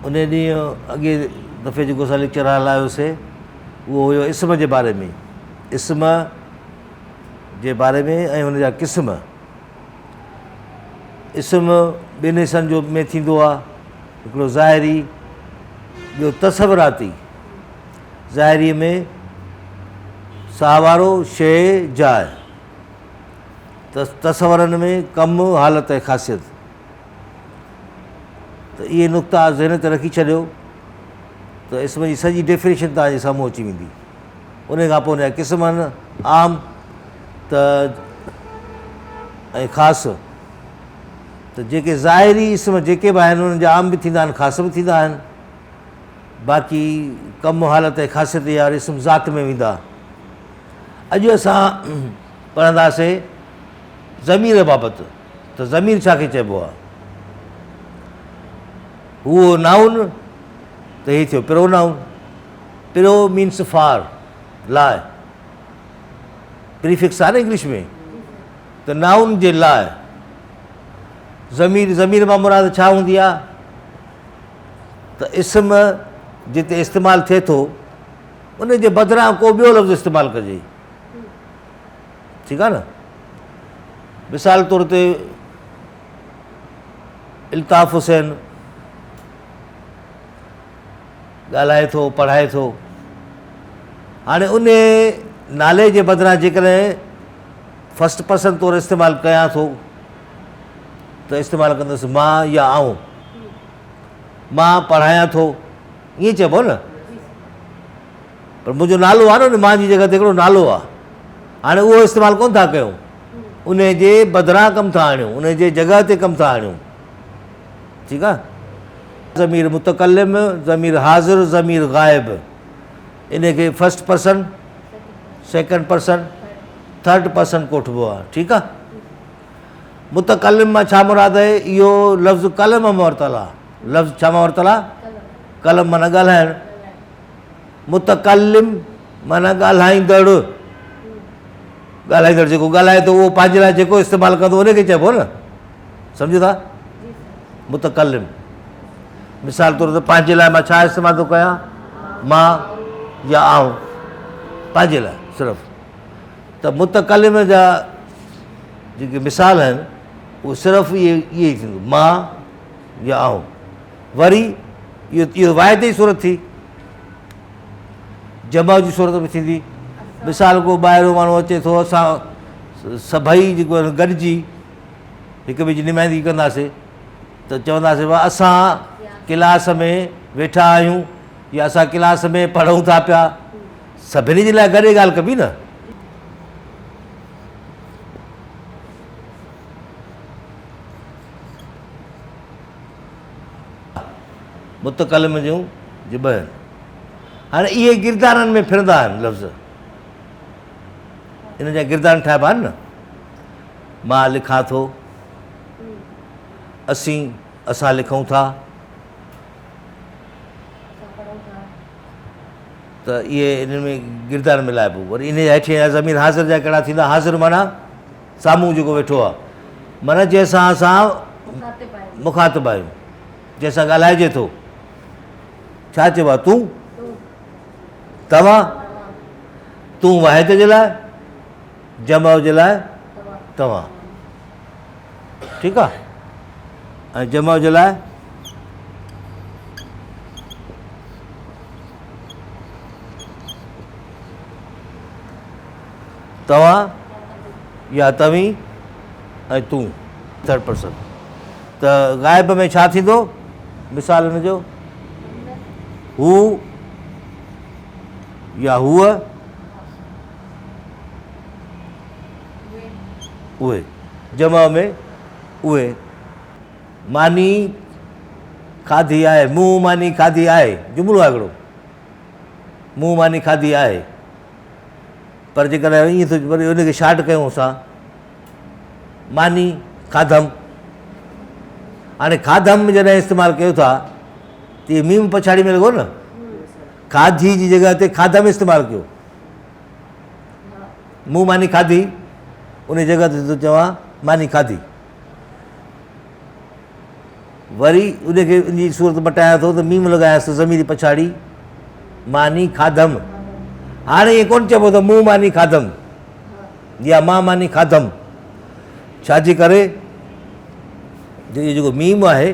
उन ॾींहुं अॻे दफ़े जेको असां लेक्चर हलायोसीं उहो हुयो इस्म जे बारे में, इस्म जे बारे में ऐं हुनजा क़िस्म। इस्म ॿिनि हिसनि जो में थींदो आहे, हिकिड़ो ज़ाहिरी, ॿियो तसवराती। ज़ाहिरीअ में साह वारो, शइ, जाइ। तसवरनि में कमु, हालत ऐं ख़ासियत। त इहे नुक़्ता ज़हन ते रखी छॾियो त इस्म जी सॼी डेफिनेशन तव्हांजे साम्हूं अची वेंदी। उन खां पोइ हुनजा क़िस्म आहिनि, आम त ऐं ख़ासि। त जेके ज़ाहिरी इस्म जेके बि आहिनि उन्हनि जा आम बि थींदा आहिनि, ख़ासि बि थींदा आहिनि। बाक़ी कमु, हालत ऐं ख़ासियत या इस्म ज़ात में वेंदा। अॼु असां पढ़ंदासीं ज़मीर बाबति। त ज़मीर छा खे चइबो आहे? उहो नाउन, त हीअ थियो प्रोनाउन। प्रो मीन्स फार, लाइ। प्रीफिक्स आहे न इंग्लिश में। त नाउन जे लाइ ज़मीर, ज़मीर मां मुराद छा हूंदी आहे? त इस्म जिते इस्तेमालु थिए थो उन जे बदिरां को ॿियो लफ़्ज़ इस्तेमालु कजे। ठीकु आहे न? मिसाल तौर ते इल्ताफ़ हुसैन ॻाल्हाए थो, पढ़ाए थो। हाणे उन नाले जे बदिरां जेकॾहिं फस्ट पर्सन तौरु इस्तेमालु कयां थो त इस्तेमालु कंदुसि मां या आऊं। मां पढ़ायां थो, ईअं चइबो न। पर मुंहिंजो नालो आहे न, मां जी जॻह ते हिकिड़ो नालो आहे। हाणे उहो इस्तेमालु कोन था कयूं, उन जे बदिरां कमु था आणियूं, उन जे जॻह ते कमु था आणियूं। ठीकु आहे? ज़मीर मुतकल्लिम, ज़मीर हाज़िर, ज़मीर ग़ाइब। इन खे first person, second person, third person कोठबो आहे। ठीकु आहे? मुतकल्लिम मां छा मुराद आहे? इहो लफ़्ज़ कलम मां वरितल आहे। लफ़्ज़ छा मां वरितल आहे? कलम माना ॻाल्हाइणु। मुतकल्लिम माना ॻाल्हाईंदड़। ॻाल्हाईंदड़ जेको ॻाल्हाए थो उहो पंहिंजे लाइ जेको इस्तेमालु कंदो उनखे चइबो न। सम्झो था? मुतकल्लिम। मिसाल तौर ते पंहिंजे लाइ मां छा इस्तेमालु थो कयां? मां या आऊं, पंहिंजे लाइ सिर्फ़ु। त मुतकल्लिम जा जेके मिसाल आहिनि उहे सिर्फ़ु इहे ई थींदो, मां या आऊं। वरी इहो वाहिद जी सूरत थी। जमा जी सूरत में थींदी। मिसाल को ॿाहिरियों माण्हू अचे थो, असां सभई जेको आहे गॾिजी हिक ॿिए जी नुमाइंदगी कंदासीं त चवंदासीं वाह असां क्लास में वेठा आहियूं या असां क्लास में पढ़ूं था पिया। सभिनी जे लाइ गॾे ॻाल्हि कबी न। मुतकल्लिम जूं जे ॿ आहिनि। हाणे इहे किरदारनि में फिरंदा आहिनि लफ़्ज़। इन जा किरदार ठाहिबा आहिनि न। मां लिखां थो, असां लिखूं था। त इहे इन्हनि में किरदार मिलाइबो। वरी इन जे हेठि ज़मीर हाज़िर जा कहिड़ा थींदा? हाज़िर माना साम्हूं जेको वेठो आहे, माना जंहिंसां असां मुखातिब आहियूं, जंहिंसां ॻाल्हाइजे थो। छा चइबो आहे? तूं, तव्हां। तूं वाहिद जे लाइ, जमा जे लाइ तव्हां। ठीकु आहे? ऐं जमा जे लाइ तव्हां या तव्हीं ऐं तूं, थर्ड पर्सन। त ग़ाइब में छा थींदो? मिसाल हिन जो हू या हूअ, उहे। जमा में उहे। मानी खाधी आहे, मूं मानी खाधी आहे, जुमिलो आहे हिकिड़ो। मूं मानी खाधी आहे। पर जेकॾहिं ईअं थो वरी उनखे शार्ट कयूं असां, मानी खाधमि। हाणे खाधमि जॾहिं इस्तेमालु कयो था त इहे मीम पछाड़ी में लॻो न। खाधी जी जॻह ते खाधमि इस्तेमालु कयो। मूं मानी खाधी, उन जॻह ते थो चवां मानी खाधी। वरी उनखे उनजी सूरत मटायां थो त मीम लॻायांसि ज़मीरी पछाड़ी मानी खाधमि। हाणे ईअं कोन चइबो त मूं मानी खाधमि या मां मानी खाधमि। छाजे करे इहो जेको मीम आहे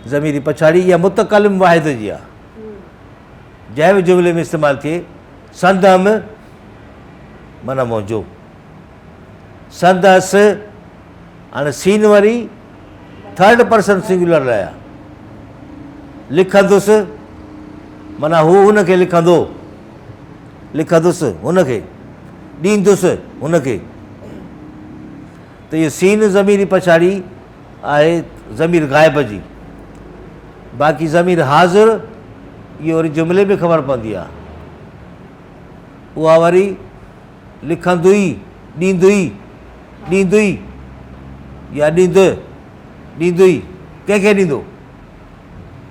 ज़मीरी पछाड़ी इहा मुतकलिम वाहिद जी आहे, जंहिं बि जुमिले में इस्तेमालु थिए। संदमि माना मुंहिंजो, संदसि हाणे सीन वरी थर्ड पर्सन सिंगुलर लाइ आहे। लिखंदुसि माना हू हुनखे लिखंदो, लिखंदुसि हुनखे, ॾींदुसि हुनखे। त इहो सीन ज़मीरी पछाड़ी आहे ज़मीर ग़ाइब जी। बाक़ी ज़मीर हाज़िर इहो वरी जुमिले में ख़बर पवंदी आहे, उहा वरी लिखंदुई, ॾींदुई, ॾींदुई या ॾींदुइ, ॾींदुई कंहिंखे ॾींदो,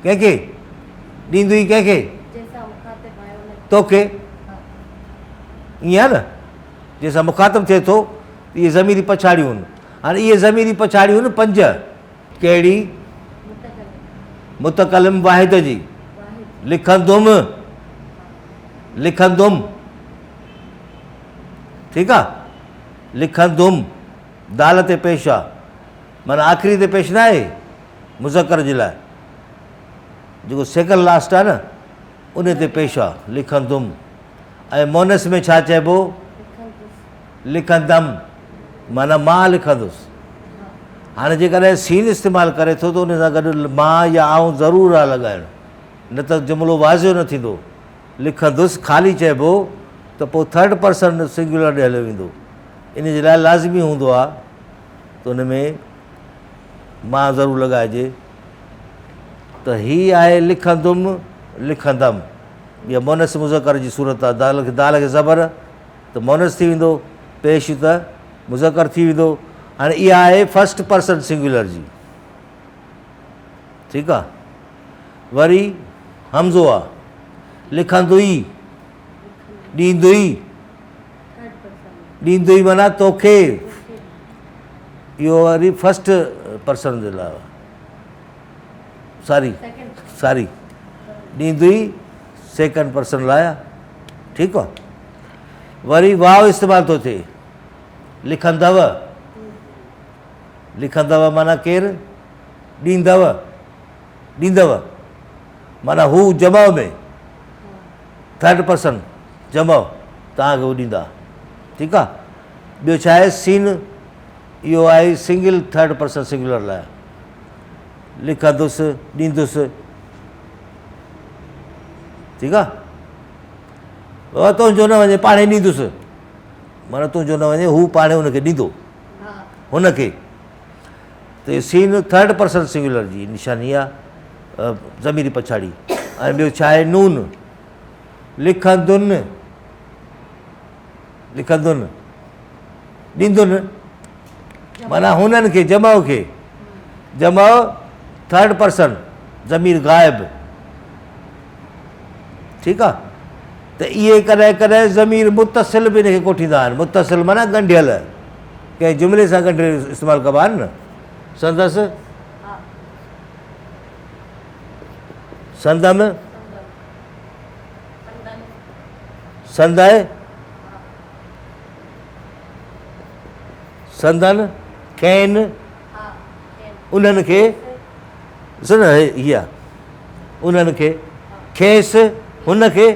कंहिंखे ॾींदुई, कंहिंखे तोखे, ईअं आहे न, जंहिंसां मुखातिबु थिए थो। इहे ज़मीरी पछाड़ियूं आहिनि। हाणे इहे ज़मीरी पछाड़ियूं आहिनि 5। कहिड़ी? मुतकलिम वाहिद जी। लिखंदुमि, लिखंदुमि, ठीकु आहे। लिखंदुमि दाल ते पेश आहे, माना आख़िरी ते पेश न आहे मुज़कर जे लाइ, जेको सेकंड लास्ट आहे न उन ते पेश आहे लिखंदुमि। ऐं मोनस में छा चइबो? लिखंदमि माना मां लिखंदुसि। हाणे जेकॾहिं सीन इस्तेमालु करे थो त उन सां गॾु मां या आऊं ज़रूरु आहे लॻाइणु, न त जुमिलो वाज़ियो न थींदो। लिखंदुसि ख़ाली चइबो त पोइ थर्ड पर्सन सिंगुलर ॾे हलियो वेंदो। इन जे लाइ लाज़मी हूंदो आहे त उन में मां ज़रूरु लॻाइजे। त हीअ आहे लिखंदुमि, लिखंदमि, इहा मोनस मुज़कर जी सूरत आहे। दाल खे ज़बर त मोनस थी वेंदो, पेश त मुज़कर थी वेंदो। हाणे इहा आहे फस्ट पर्सन सिंगुलर जी, ठीकु आहे। वरी हमज़ो आहे, लिखंदुई, ॾींदुई, ॾींदुई माना तोखे, इहो वरी फस्ट पर्सन जे लाइ, सारी ॾींदुई सेकंड पर्सन लाइ, ठीकु आहे। वरी वाव इस्तेमालु थो थिए, लिखंदव, लिखंदव माना केरु? ॾींदव, ॾींदव माना हू जमाउ में थर्ड पर्सन जमाउ तव्हांखे हू ॾींदा, ठीकु आहे। ॿियो छा आहे? सीन इहो आहे सिंगल थर्ड पर्सन सिंगुलर लाइ। लिखंदुसि, ॾींदुसि, ठीकु आहे। तुंहिंजो न वञे पाणे ॾींदुसि, माना तुंहिंजो न वञे हू पाणे हुनखे ॾींदो, हुनखे। त इहो सीन थर्ड पर्सन सिंगुलर जी निशानी आहे ज़मीरी पछाड़ी। ऐं ॿियो छा आहे? नून, लिखंदुनि, लिखंदुनि, ॾींदुनि माना हुननि खे, जमाउ खे, जमाउ थर्ड पर्सन ज़मीर ग़ाइब, ठीकु आहे। त इहे कॾहिं कॾहिं ज़मीर मुतसिल बि हिनखे कोठींदा आहिनि। मुतसिल माना ॻंढियल, कंहिं जुमिले सां ॻंढे इस्तेमालु कबा आहिनि न। संदसि, संदमि, संदय, संदन, खेन, उन्हनि खे, ॾिसो न इहा उन्हनि खे, खेसि हुनखे,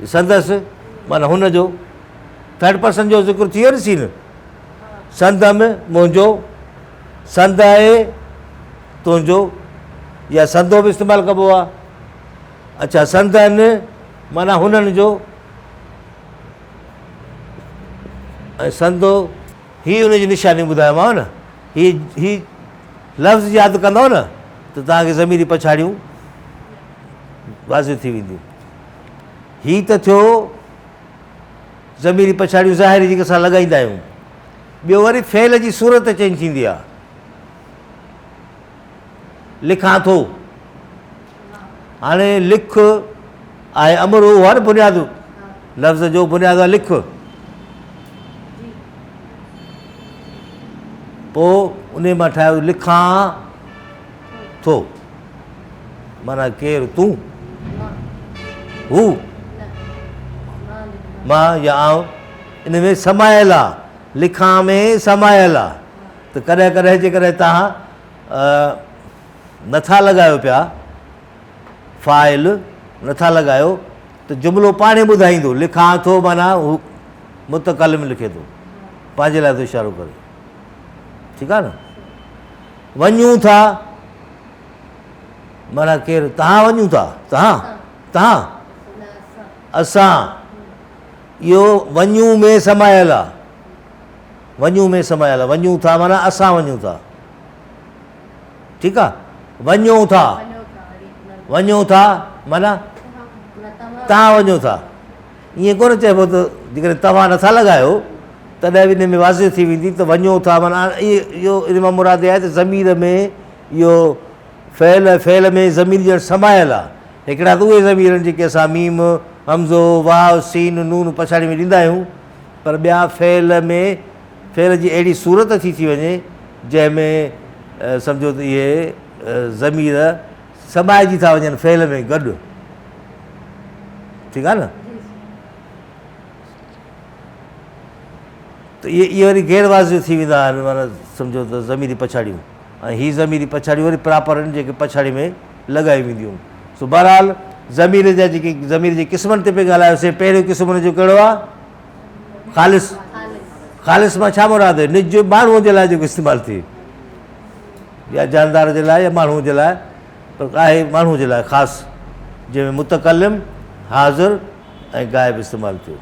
संदसि माना हुनजो थर्ड पर्सन जो ज़िक्र थी वियो न सीन। संदमि मुंहिंजो, संदय तुंहिंजो, या संदो बि इस्तेमालु कबो आहे। अच्छा, संदन माना हुननि जो, ऐं संदो हीअ हुनजी निशानी ॿुधायोमांव न। ही लफ़्ज़ यादि कंदव न त तव्हांखे ज़मीरी पछाड़ियूं वाज़िह थी वेंदियूं। हीअ त थियो ज़मीरी पछाड़ियूं ज़ाहिरी जेके असां लॻाईंदा आहियूं। ॿियो वरी फ़ेल जी सूरत चेंज थींदी आहे। लिखां थो, हाणे लिख आहे अमर, उहो आहे न बुनियादु, लफ़्ज़ जो बुनियादु आहे लिख। पोइ उन मां ठाहियो लिखां थो, माना केरु तूं, हू, मां या आउं, इन में समायल आहे, लिखां में समायल आहे। त कॾहिं कॾहिं जेकॾहिं तव्हां नथा लॻायो पिया, फाइल नथा लॻायो, त जुमिलो पाण ई ॿुधाईंदो। लिखां थो माना हू मुतकलिम लिखे थो, पंहिंजे लाइ थो इशारो करे, ठीकु आहे न। वञूं था माना केरु, तव्हां वञूं था, तव्हां असां, इहो वञूं में समायल आहे, वञूं में समायल आहे। वञूं था माना असां वञूं था, ठीकु आहे। वञूं था, वञूं था माना तव्हां वञो था। ईअं कोन चइबो त जेकॾहिं तव्हां नथा लॻायो तॾहिं बि इन में वाज़िह थी वेंदी त वञो था माना इहो इन मां मुराद आहे त ज़मीर में इहो फ़ेल में ज़मीर ॼण समायल आहे। हिकिड़ा त उहे ज़मीर आहिनि जेके असां मीम, हमज़ो, वाव, सीन, नून पछाड़ी में ॾींदा आहियूं, पर ॿिया फ़ेल जी अहिड़ी सूरत थी वञे जंहिंमें सम्झो त इहे ज़मीर समाइजी था वञनि फ़ेल में गॾु, ठीकु आहे न। त इहे वरी गैर वाज़िह थी वेंदा आहिनि, माना सम्झो त ज़मीरी पछाड़ियूं, ऐं हीअ ज़मीरी पछाड़ियूं वरी प्रॉपर आहिनि जेके पछाड़ी में लॻाई वेंदियूं। सो बहरहाल ज़मीर जा जेके ज़मीर जे क़िस्मनि ते पिया ॻाल्हायोसीं, पहिरियों क़िस्म जो कहिड़ो आहे, ख़ालिस। ख़ालिस मां छा मुराद आहे, निज माण्हूअ जे लाइ जेको इस्तेमालु थिए, या जानदार जे लाइ या माण्हूअ जे लाइ, पर आहे माण्हूअ जे लाइ ख़ासि, जंहिंमें मुतकलिम, हाज़िर ऐं गाइब इस्तेमालु थियो,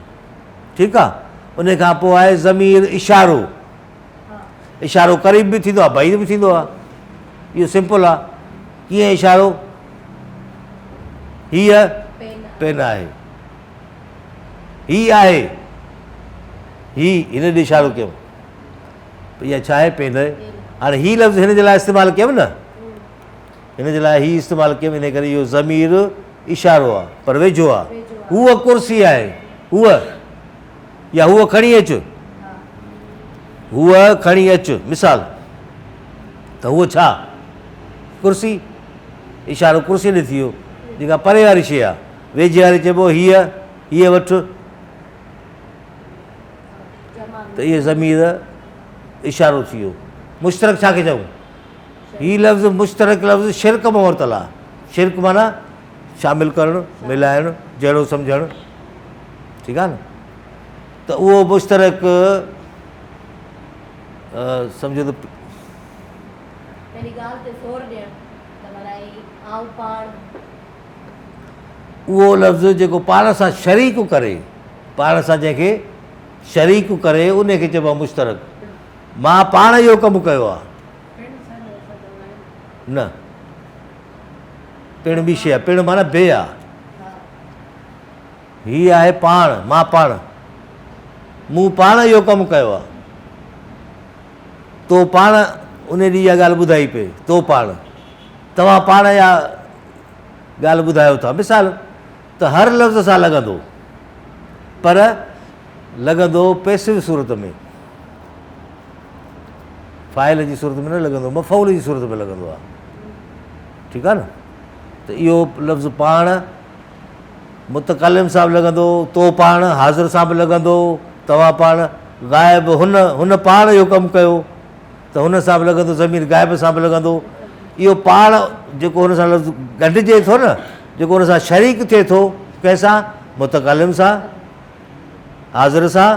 ठीकु आहे। उन खां पोइ आहे ज़मीर इशारो। इशारो क़रीब बि थींदो आहे, बाइद बि थींदो आहे, इहो सिंपल आहे। कीअं इशारो, हीअ पेन आहे, हीअ आहे, हीअ हिन ॾे इशारो कयूं, इहा छा आहे, पेन आहे। हाणे हीअ लफ़्ज़ हिन जे लाइ इस्तेमालु कयूं न, हिन जे लाइ हीअ इस्तेमालु कयूं, इन करे इहो ज़मीर इशारो आहे पर वेझो आहे। हूअ कुर्सी आहे, हूअ या हूअ खणी अचु, हूअ खणी अचु, मिसाल त हूअ छा, कुर्सी, इशारो कुर्सी ॾे थी वियो। जेका परे वारी शइ आहे, वेझे वारी चइबो हीअ वठि, त इहे ज़मीर इशारो थी वियो। मुश्तरक छा खे चऊं, हीअ लफ़्ज़ मुश्तरक लफ़्ज़ शिरक मां वरितलु आहे। शिरक माना शामिलु करणु, मिलाइणु, जहिड़ो सम्झणु, ठीकु आहे न। त उहो मुश्तरक सम्झो त उहो लफ़्ज़ जेको पाण सां शरीक करे, पाण सां जंहिंखे शरीक करे उनखे चइबो आहे मुश्तरक। मां पाण इहो कमु कयो आहे, न पिण ॿी शइ आहे, पिण माना बे आहे। हीअ आहे पाण, मां पाण, मूं पाण इहो कमु कयो आहे, तो पाण उन ॾींहुं इहा ॻाल्हि ॿुधाई पए, तो पाण, तव्हां पाण इहा ॻाल्हि ॿुधायो था। मिसाल त हर लफ़्ज़ सां लॻंदो, पर लॻंदो पैसिव सूरत में, फ़ाइल जी सूरत में न लॻंदो, मफ़ऊल जी सूरत में लॻंदो आहे, ठीकु आहे न। त इहो लफ़्ज़ पाण मुतकलिम सां बि लॻंदो, तो पाण, हाज़िर सां बि लॻंदो, तव्हां पाण, गाइब, हुन पाण इहो कमु कयो, त हुन सां बि लॻंदो, ज़मीर गाइब सां बि लॻंदो। इहो पाण जेको हुन सां लफ़्ज़ गॾिजे थो न, जेको हुन सां शरीक थिए थो, कंहिंसां, मुतकलिम सां, हाज़िर सां,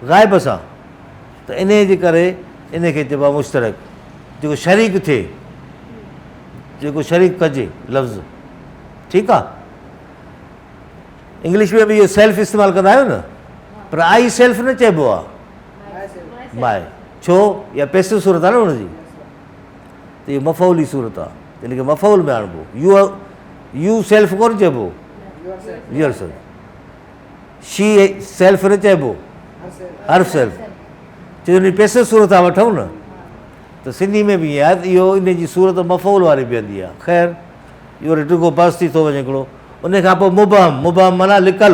गाइब सां, त इन जे करे इनखे चइबो आहे मुश्तरक, जेको शरीक थिए, जेको शरीक कजे लफ़्ज़, ठीकु आहे। इंग्लिश में बि इहो सेल्फ इस्तेमालु कंदा आहियो न, पर आई सेल्फ न चइबो आहे, माए, छो, या पैसिव सूरत आहे न हुनजी, त इहो मफ़ऊली सूरत आहे, इनखे मफ़ऊल में आणिबो। यू सेल्फ कोन चइबो, यूअर सेल्फ। शी सेल्फ न चइबो, हर सेल्फ, छो इन पैसिव सूरत आहे वठूं न, त सिंधी में बि ईअं आहे, त इहो इन जी सूरत मफ़ऊल वारी बीहंदी आहे। ख़ैर इहो वरी टिको बस थी थो वञे हिकिड़ो। उन खां पोइ मुबहम, मुबहम माना लिकल,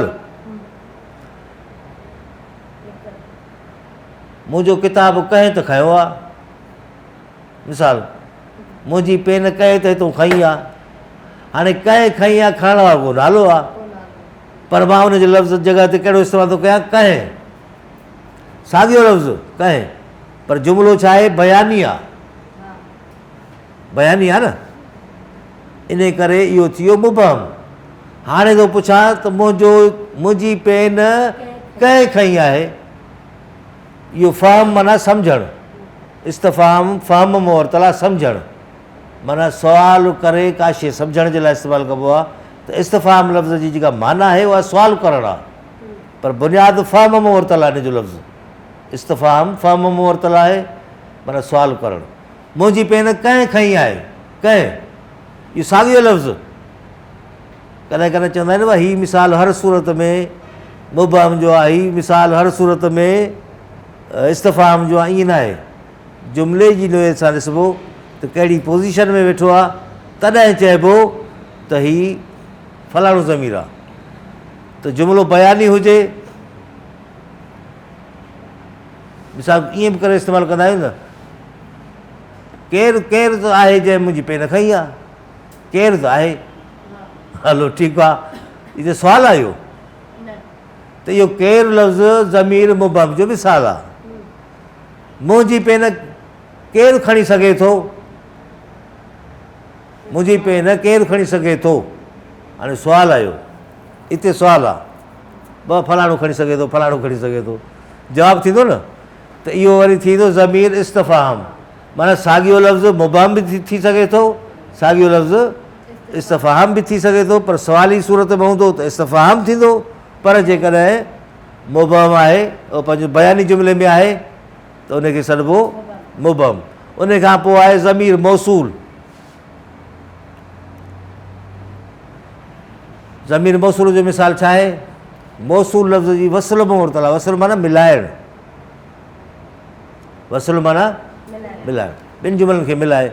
मुंहिंजो किताबु कंहिं त खंयो आहे, मिसाल मुंहिंजी पेन कंहिं ते तूं खई आहे, हाणे कंहिं खई आहे खणण वारो को नालो आहे, पर मां हुनजे लफ़्ज़ जॻह ते कहिड़ो इस्तेमालु थो कयां, कंहिं, साॻियो लफ़्ज़ कंहिं, पर जुमिलो छा आहे, बयानी आहे, बयानी आहे न, इन करे इहो थी वियो मुबहम। हाणे थो पुछां त मुंहिंजी पेन कंहिं खई आहे, इहो फ़हम माना सम्झणु, इस्तफ़ाम फ़हम मुअतला सम्झणु, माना सुवालु करे का शइ सम्झण जे लाइ इस्तेमालु कबो आहे। त इस्तफ़ाम लफ़्ज़ जी जेका माना आहे उहा सुवालु करणु आहे, पर बुनियादु फ़हम मुअतला आहे इन जो लफ़्ज़, इस्तफ़ाम फ़हम मुअतला आहे माना सुवालु करणु। मुंहिंजी पेन कंहिं खई आहे, कंहिं, इहो साॻियो लफ़्ज़, कॾहिं कॾहिं चवंदा आहिनि भई हीअ मिसाल हर सूरत में मुबहम जो आहे, हीअ मिसाल हर सूरत में इस्तफ़ाम जो आहे, ईअं न आहे। जुमिले जी नोए सां ॾिसबो त कहिड़ी पोज़ीशन में वेठो आहे, तॾहिं चइबो त हीअ फलाणो ज़मीर आहे। त जुमिलो बयानी हुजे, मिसाल ईअं बि करे इस्तेमालु कंदा आहियूं न, केरु केरु त आहे जंहिं मुंहिंजी पेन खई आहे, केरु त आहे, हलो ठीकु आहे, इहो सुवालु आहे इहो, त इहो केरु लफ़्ज़ ज़मीर मुबहम जो मिसाल आहे। मुंहिंजी पेन केरु खणी सघे थो, मुंहिंजी पेन केरु खणी सघे थो, हाणे सुवालु आयो, हिते सुवालु आहे, ॿ फलाणो खणी सघे थो, फलाणो खणी सघे थो, जवाबु थींदो न, त इहो वरी थींदो ज़मीर इस्तफ़ाम, माना साॻियो लफ़्ज़ मुबहम बि थी सघे थो, साॻियो लफ़्ज़ इस्तफ़ाम बि थी सघे थो, पर सवाली सूरत में हूंदो त इस्तफ़ाम थींदो, पर जेकॾहिं मुबहम आहे उहो पंहिंजो बयानी जुमिले में आहे त उनखे सॾिबो मुबहम। उन खां पोइ आहे ज़मीर मौसूल, ज़मीर मौसूल जो मिसाल छा आहे, मौसूल लफ़्ज़ जी वसल मुअतला, वसल माना मिलाइणु, वसल माना मिलाइणु, ॿिनि जुमलनि खे मिलाए।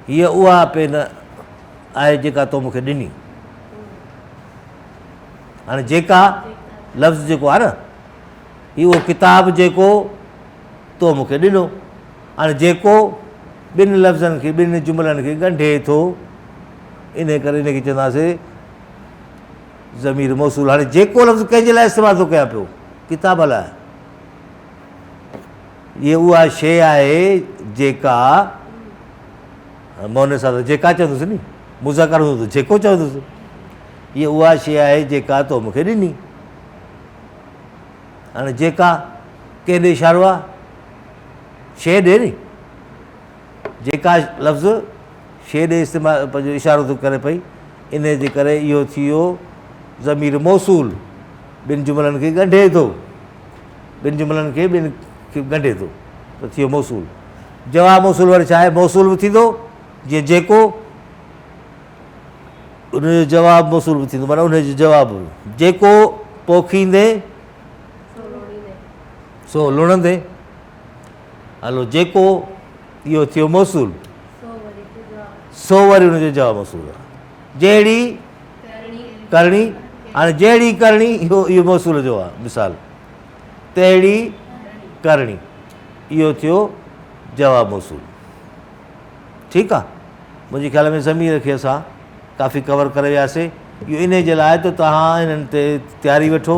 हीअ उहा पेन आहे जेका तो मूंखे ॾिनी, हाणे जेका लफ़्ज़ जेको आहे न, हीअ उहो किताबु जेको तो मूंखे ॾिनो, हाणे जेको ॿिनि लफ़्ज़नि खे ॿिनि जुमिलनि खे ॻंढे थो, इन करे इनखे चवंदासीं ज़मीर मौसूल। हाणे जेको लफ़्ज़ कंहिंजे लाइ इस्तेमालु थो कयां पियो, किताब लाइ, हीअ उहा शइ आहे जेका, मां हुन सां त जेका चवंदुसि नी, मुज़कर हूंदो त जेको चवंदुसि, हीअ उहा शइ आहे जेका तो मूंखे ॾिनी। हाणे जेका कंहिं ॾे इशारो आहे, शइ ॾे नी, जेका लफ़्ज़ शइ ॾे इस्तेमालु पंहिंजो इशारो थो करे पई, इन जे करे इहो थी वियो ज़मीर मौसूल, ॿिनि जुमिलनि खे ॻंढे थो, ॿिनि जुमिलनि खे ॿिनि खे ॻंढे थो, त थी वियो मौसूल। जवाब मौसूल वरी छा आहे, मौसूल बि थींदो, जीअं जेको उनजो जवाबु मौसूल बि थींदो, माना उनजो जवाबु जेको पोखींदे सो लुणंदे, हलो जेको इहो थियो मौसूल, सो वरी हुनजो जवाबु मौसूल आहे। जहिड़ी करणी, हाणे जहिड़ी करणी इहो मौसूल जो आहे मिसाल, तहिड़ी करणी इहो थियो जवाबु मौसूल। ठीकु आहे, मुंहिंजे ख़्याल में ज़मीर खे असां काफ़ी कवर करे वियासीं। इहो इन जे लाइ त तव्हां इन्हनि ते तयारी वठो,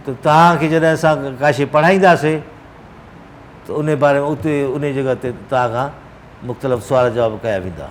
त तव्हांखे जॾहिं असां का शइ पढ़ाईंदासीं त उन बारे में उते उन जॻह ते तव्हां खां मुख़्तलिफ़ सुवाल जवाब कया वेंदा।